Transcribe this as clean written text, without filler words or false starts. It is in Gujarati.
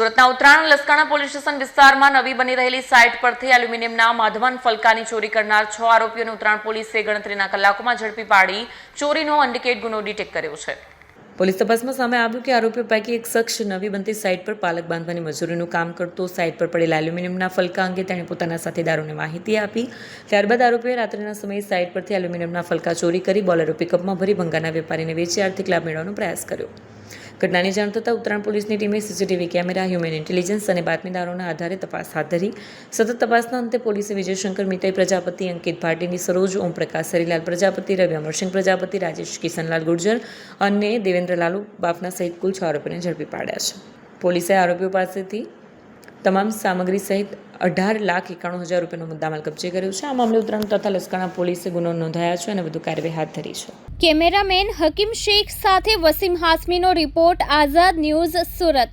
સુરતના ઉત્તરાયણ લસકાણા પોલીસ સ્ટેશન વિસ્તારમાં નવી બની રહેલી સાઇટ પરથી એલ્યુમિનિયમના માધવન ફલકાની ચોરી કરનાર 6 આરોપીઓને ઉત્તરાયણ પોલીસે ગણતરીના કલાકોમાં ઝડપી પાડી ચોરીનો ઇન્ડિકેટ ગુનો ડિટેક્ટ કર્યો છે. પોલીસ તપાસમાં સામે આવ્યું કે આરોપીઓ પૈકી એક શખ્સ નવી બનતી સાઇટ પર પાલક બાંધવાની મજૂરીનું કામ કરતો. સાઇટ પર પડેલા એલ્યુમિનિયમના ફલકા અંગે તેણે પોતાના સાથીદારોને માહિતી આપી. ત્યારબાદ આરોપીએ રાત્રિના સમયે સાઇટ પરથી એલ્યુમિનિયમના ફલકા ચોરી કરી બોલેરો પિકઅપમાં ભરી ભંગારના વેપારીને વેચી આર્થિક લાભ મેળવવાનો પ્રયાસ કર્યો. ઘટનાની જાણ થતાં ઉત્તરાયણ પોલીસની ટીમે સીસીટીવી કેમેરા, હ્યુમન ઇન્ટેલિજન્સ અને બાતમીદારોના આધારે તપાસ હાથ ધરી. સતત તપાસના અંતે પોલીસે વિજયશંકર મિતઈ પ્રજાપતિ, અંકિત ભાટીની સરોજ, ઓમપ્રકાશ સરીલાલ પ્રજાપતિ, રવિ અમરસિંહ પ્રજાપતિ, રાજેશ કિશનલાલ ગુર્જર અને દેવેન્દ્ર લાલુ બાફના સહિત કુલ 6 આરોપીને ઝડપી પાડ્યા છે. પોલીસે આરોપીઓ પાસેથી તમામ સામગ્રી સહિત 18,91,000 રૂપિયાનો મુદ્દામાલ કબજે કર્યો છે. આ મામલે ઉત્તરાયણ તથા લસકાણા પોલીસે ગુનો નોંધાયા છે અને વધુ કાર્યવાહી હાથ ધરી છે. કેમેરામેન હકીમ શેખ સાથે વસીમ હાસમીનો રિપોર્ટ, આઝાદ ન્યૂઝ, સુરત.